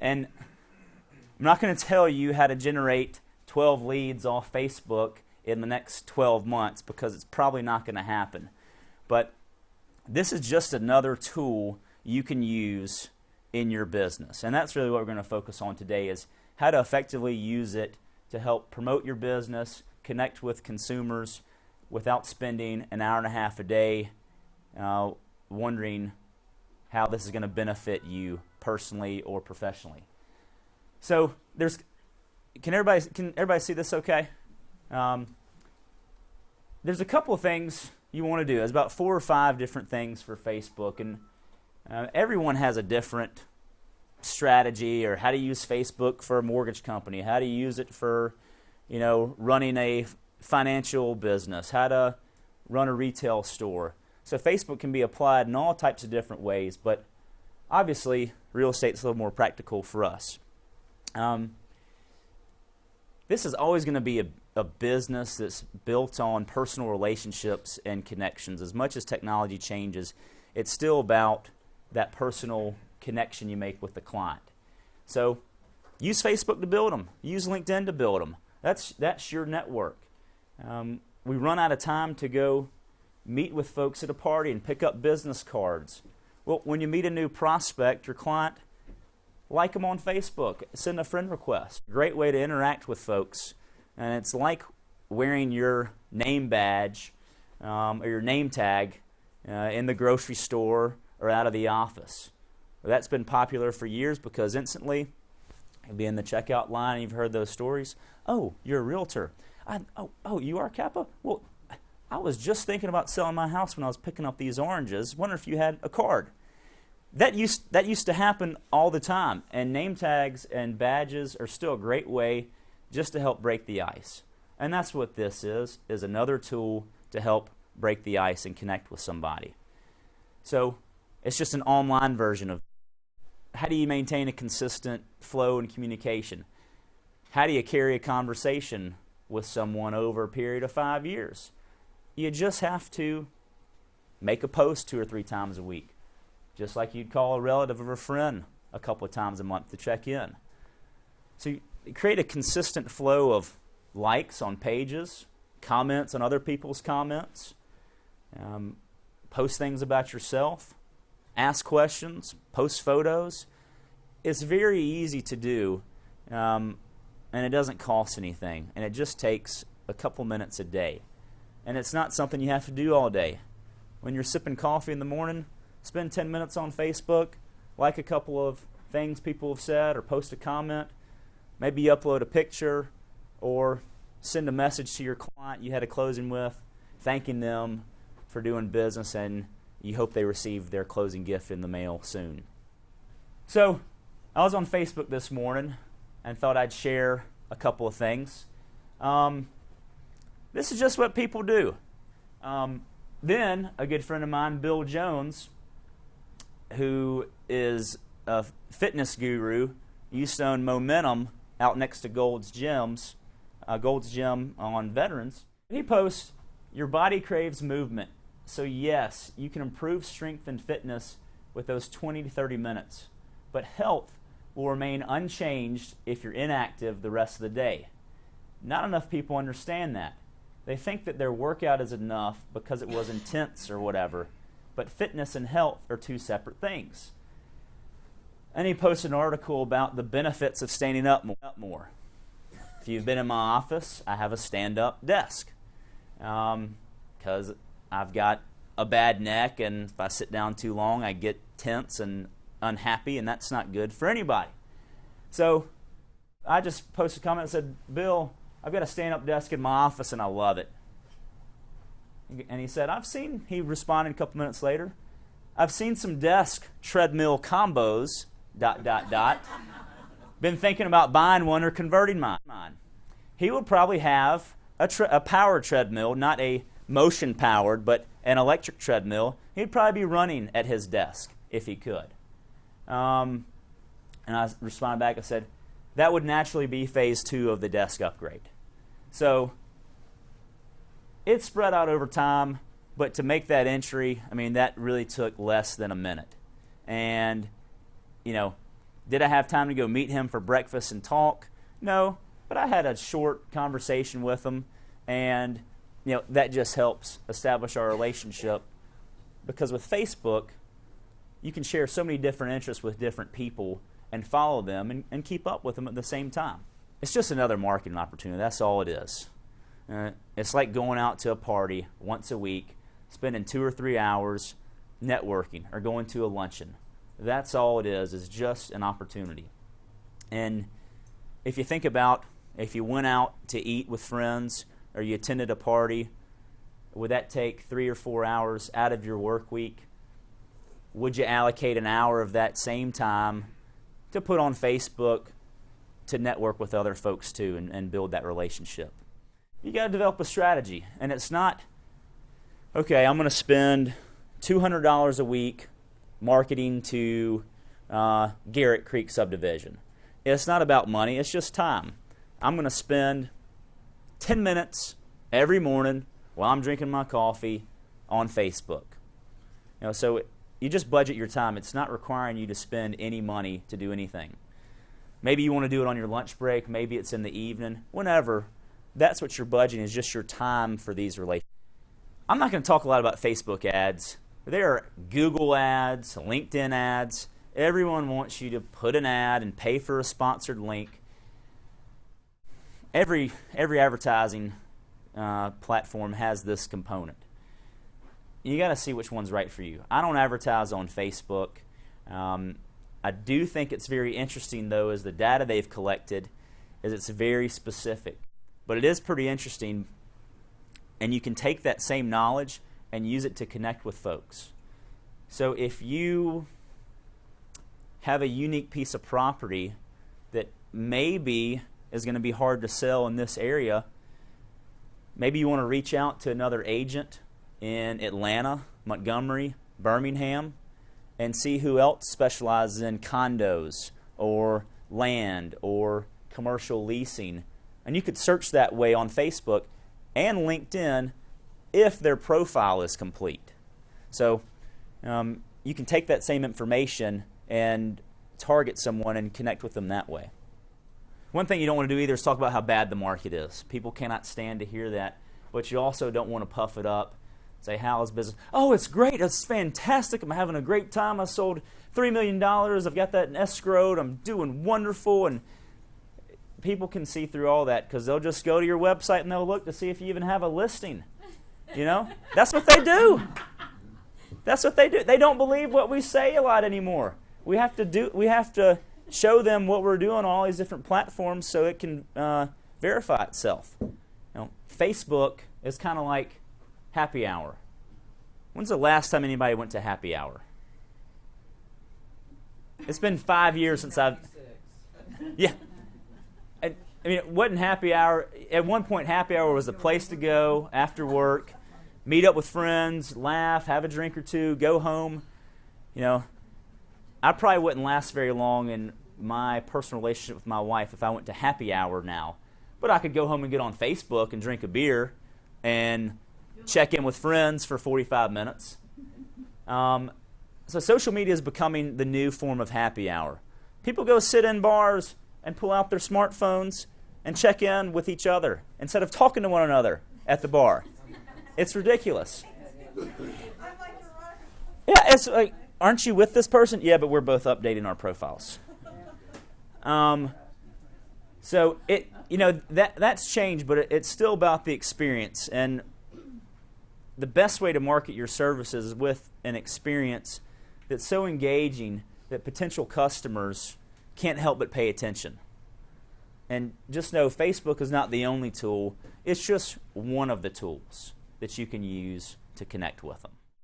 And I'm not going to tell you how to generate 12 leads off Facebook in the next 12 months because it's probably not going to happen. But this is just another tool you can use in your business. And that's really what we're going to focus on today, is how to effectively use it to help promote your business, connect with consumers without spending an hour and a half a day wondering how this is going to benefit you personally or professionally. So can everybody see this okay? There's a couple of things you want to do. There's about 4 or 5 different things for Facebook, and everyone has a different strategy, or how to use Facebook for a mortgage company, how to use it for, running a financial business, how to run a retail store. So Facebook can be applied in all types of different ways, but obviously real estate's a little more practical for us. This is always going to be a business that's built on personal relationships and connections. As much as technology changes, it's still about that personal connection you make with the client. So use Facebook to build them. Use LinkedIn to build them. That's your network. We run out of time to go meet with folks at a party and pick up business cards. Well, when you meet a new prospect, your client, like them on Facebook. Send a friend request. Great way to interact with folks. And it's like wearing your name badge or your name tag in the grocery store or out of the office. Well, that's been popular for years because instantly you'll be in the checkout line and you've heard those stories. Oh, you're a realtor. Oh, you are Kappa? Well, I was just thinking about selling my house when I was picking up these oranges. Wonder if you had a card. That used to happen all the time, and name tags and badges are still a great way just to help break the ice. And that's what this is another tool to help break the ice and connect with somebody. So it's just an online version of how do you maintain a consistent flow and communication? How do you carry a conversation with someone over a period of 5 years? You just have to make a post 2 or 3 times a week, just like you'd call a relative or a friend a couple of times a month to check in. So you create a consistent flow of likes on pages, comments on other people's comments, post things about yourself, ask questions, post photos. It's very easy to do, and it doesn't cost anything, and it just takes a couple minutes a day. And it's not something you have to do all day. When you're sipping coffee in the morning, spend 10 minutes on Facebook, like a couple of things people have said, or post a comment. Maybe you upload a picture, or send a message to your client you had a closing with, thanking them for doing business, and you hope they receive their closing gift in the mail soon. So, I was on Facebook this morning and thought I'd share a couple of things. This is just what people do. Then, a good friend of mine, Bill Jones, who is a fitness guru, used to own Momentum out next to Gold's Gym on Veterans. He posts, "Your body craves movement. So yes, you can improve strength and fitness with those 20 to 30 minutes. But health will remain unchanged if you're inactive the rest of the day." Not enough people understand that. They think that their workout is enough because it was intense or whatever. But fitness and health are 2 separate things. And he posted an article about the benefits of standing up more. If you've been in my office, I have a stand-up desk because I've got a bad neck, and if I sit down too long, I get tense and unhappy, and that's not good for anybody. So I just posted a comment and said, "Bill, I've got a stand-up desk in my office, and I love it." And he said, he responded a couple minutes later, "I've seen some desk treadmill combos, ... Been thinking about buying one or converting mine." He would probably have a power treadmill, not a motion-powered, but an electric treadmill. He'd probably be running at his desk if he could. And I responded back and said, that would naturally be phase 2 of the desk upgrade. So it's spread out over time, but to make that entry, that really took less than a minute. And, Did I have time to go meet him for breakfast and talk? No, but I had a short conversation with him, and that just helps establish our relationship, because with Facebook, you can share so many different interests with different people and follow them and keep up with them at the same time. It's just another marketing opportunity. That's all it is. It's like going out to a party once a week, spending 2 or 3 hours networking or going to a luncheon. That's all it is just an opportunity. And if you think about if you went out to eat with friends or you attended a party, would that take 3 or 4 hours out of your work week? Would you allocate an hour of that same time to put on Facebook to network with other folks too and build that relationship? You got to develop a strategy. And it's not, okay, I'm going to spend $200 a week marketing to Garrett Creek subdivision. It's not about money, it's just time. I'm going to spend 10 minutes every morning while I'm drinking my coffee on Facebook. So you just budget your time. It's not requiring you to spend any money to do anything. Maybe you want to do it on your lunch break, maybe it's in the evening, whenever. That's what you're budgeting, is just your time for these relationships. I'm not going to talk a lot about Facebook ads. There are Google ads, LinkedIn ads. Everyone wants you to put an ad and pay for a sponsored link. Every advertising platform has this component. You got to see which one's right for you. I don't advertise on Facebook. I do think it's very interesting, though, is the data they've collected is it's very specific. But it is pretty interesting, and you can take that same knowledge and use it to connect with folks. So if you have a unique piece of property that maybe is going to be hard to sell in this area, maybe you want to reach out to another agent in Atlanta, Montgomery, Birmingham, and see who else specializes in condos or land or commercial leasing. And you could search that way on Facebook and LinkedIn if their profile is complete. So you can take that same information and target someone and connect with them that way. One thing you don't want to do either is talk about how bad the market is. People cannot stand to hear that, but you also don't want to puff it up. Say, how is business? Oh, it's great. It's fantastic. I'm having a great time. I sold $3 million. I've got that escrowed. I'm doing wonderful. And people can see through all that because they'll just go to your website and they'll look to see if you even have a listing. That's what they do. That's what they do. They don't believe what we say a lot anymore. We have to show them what we're doing on all these different platforms so it can verify itself. Facebook is kind of like happy hour. When's the last time anybody went to happy hour? It's been 5 years since I've... Yeah. It wasn't happy hour. At one point, happy hour was the place to go after work, meet up with friends, laugh, have a drink or two, go home. I probably wouldn't last very long in my personal relationship with my wife if I went to happy hour now. But I could go home and get on Facebook and drink a beer and check in with friends for 45 minutes. So social media is becoming the new form of happy hour. People go sit in bars and pull out their smartphones and check in with each other instead of talking to one another at the bar. It's ridiculous. Yeah, it's like, aren't you with this person? Yeah, but we're both updating our profiles. So that's changed, but it's still about the experience. And the best way to market your services is with an experience that's so engaging that potential customers can't help but pay attention. And just know Facebook is not the only tool. It's just one of the tools that you can use to connect with them.